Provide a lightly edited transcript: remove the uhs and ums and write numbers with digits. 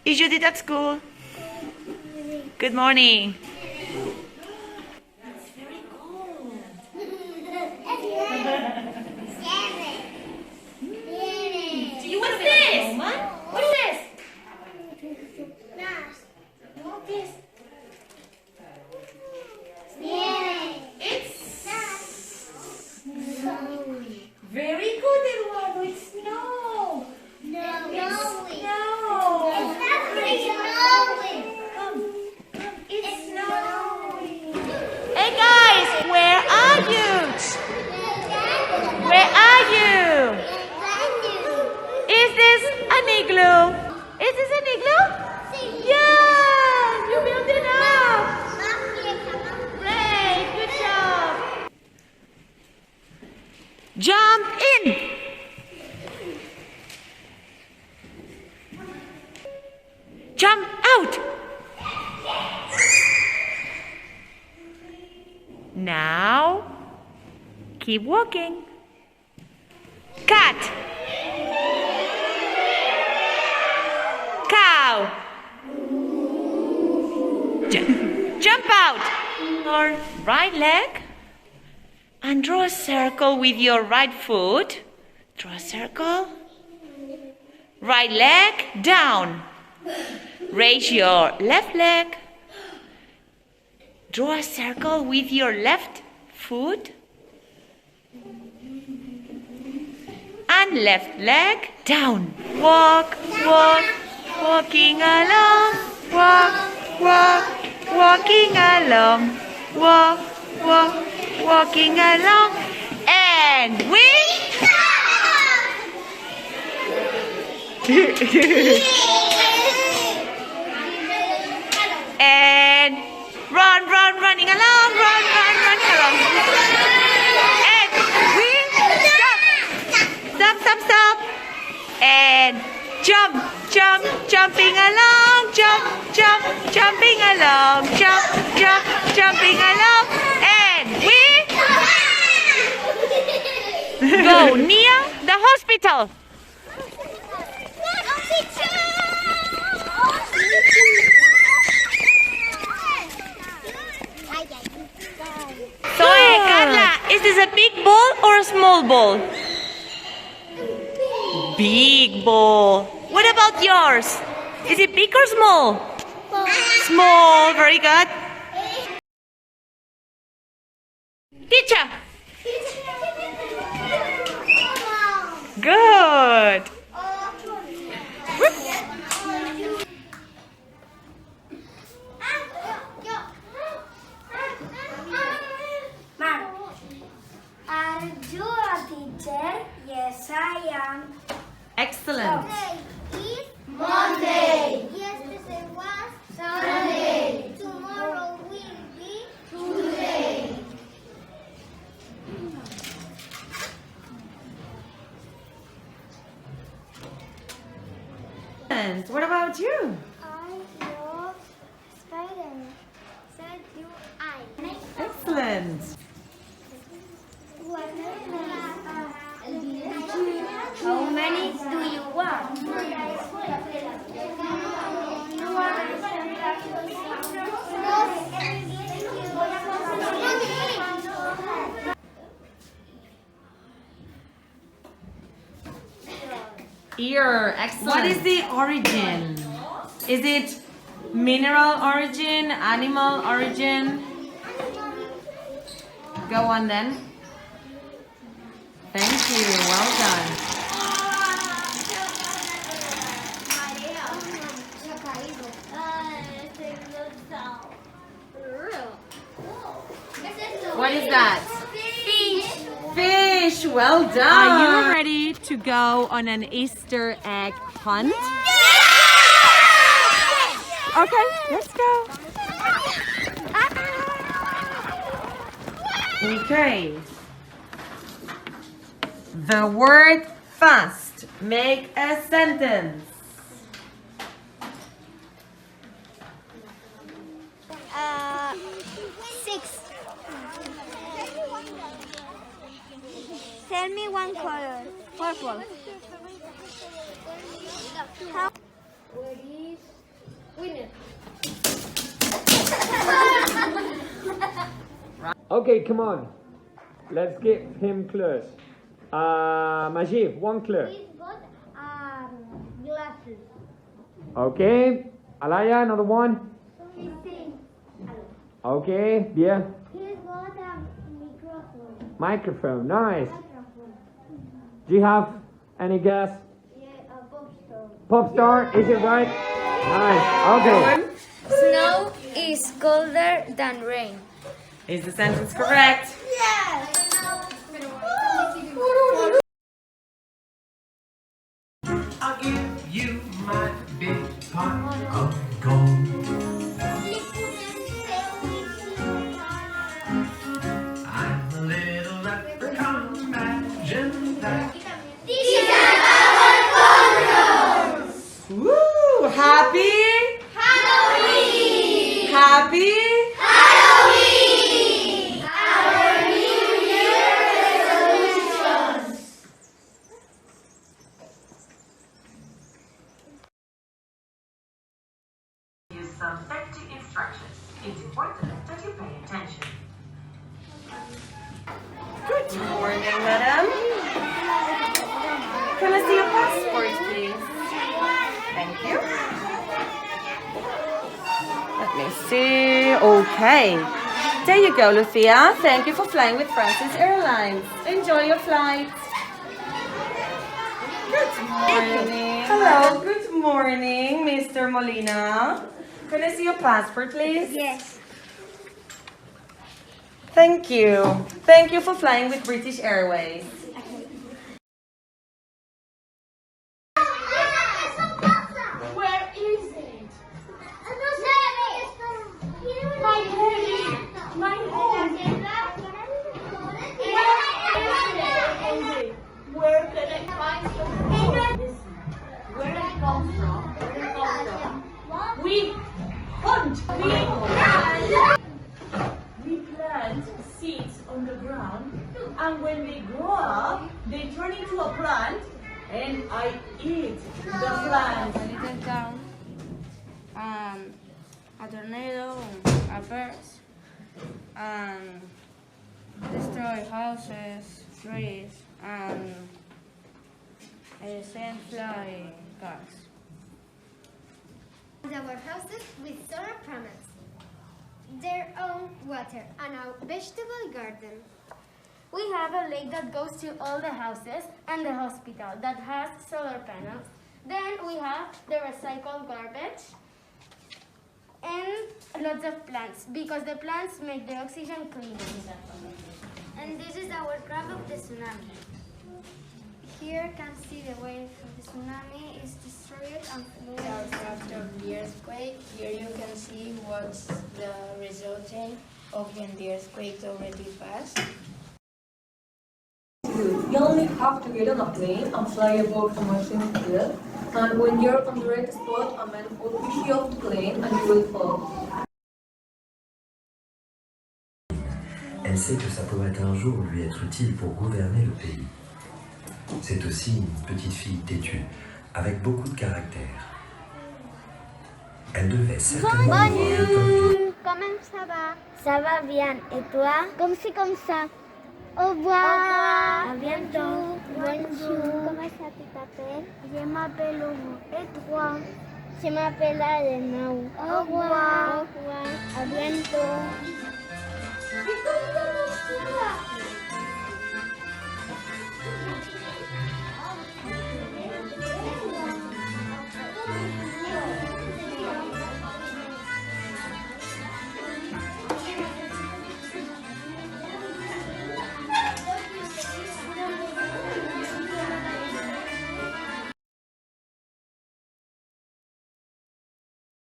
Is Judith at school? Good morning. It's very cold. Do you want this? What is this? What is this? It's very good, Eduardo. It's snow. Hey guys, where are you? Where are you? Is this an igloo? Is this an igloo? Yeah, you built it up. Great, good job. Jump in. Jump out. Now, keep walking. Cat. Cow. Jump out. Your right leg and draw a circle with your right foot. Draw a circle. Right leg down. Raise your left leg. Draw a circle with your left foot. And left leg down. Walk, walk, walking along. Walk, walk, walking along. Walk, walk, walking along. And we... And run, run, running along, run, run, running along. And we stop, stop, stop, stop. And jump, jump, jumping along, jump, jump, jumping along, jump, jump, jumping along. And we go near the hospital. So, Carla, is this a big ball or a small ball? Big ball. What about yours? Is it big or small? Small, very good. Teacher. Good. Are you a teacher? Yes, I am. Excellent. Today is Monday. Yesterday was Sunday. Tomorrow will be Tuesday. And what about you? I love Spider-Man. So do I. Excellent. How many do you want? Ear, excellent. What is the origin? Is it mineral origin, animal origin? Go on then. Thank you, well done. What is that? Fish. Fish. Well done. Are you ready to go on an Easter egg hunt? Okay, let's go. Okay. The word fast. Make a sentence. Six. Tell me one color. Purple. Where is winner? Okay, come on. Let's give him clues. Majid, one clue. He's got glasses. Okay. Alaya, another one. He sings. Okay, yeah. He's got a microphone. Microphone, nice. Do you have any guess? Yeah, a pop star. Pop star, is it right? Nice, okay. Snow is colder than rain. Is the sentence correct? Yes. I'll give you my big pot of gold. I'm a little leprechaun, imagine that. Woo! Happy? Halloween! Happy? Use some safety instructions. It's important that you pay attention. Good morning, madam. Can I see your passport, please? Thank you. Let me see. Okay. There you go, Lucia. Thank you for flying with Francis Airlines. Enjoy your flight. Good morning. Hello. Good morning, Mr. Molina. Can I see your passport, please? Yes. Thank you. Thank you for flying with British Airways. Where is it? My head. My head. Where can I find some? Where it comes from? We hunt. We plant seeds on the ground, and when they grow up, they turn into a plant, and I eat the plant. A little town, a tornado, a bird, destroy houses, trees, and send flying cars. Our houses with solar panels, their own water, and a vegetable garden. We have a lake that goes to all the houses and the hospital that has solar panels. Then we have the recycled garbage and lots of plants because the plants make the oxygen clean. And this is our graph of the tsunami. Here you can see the wave of the tsunami is destroyed and fluid. After the earthquake, here you can see what's the resulting of when the earthquake already passed. You only have to get on a plane and fly above a machine field, and when you're on the right spot, a man will push you off the plane and you will fall. Elle sait que ça pourrait un jour lui être utile pour gouverner le pays. C'est aussi une petite fille têtue, avec beaucoup de caractère. Elle devait certainement avoir un peu Comment ça va? Ça va bien. Et toi? Comme ci, comme ça. Au revoir. À bientôt. Bonjour. Comment ça tu t'appelles? Je m'appelle Hugo. Et toi? Je m'appelle Adenau. Au revoir. Au revoir. À bientôt.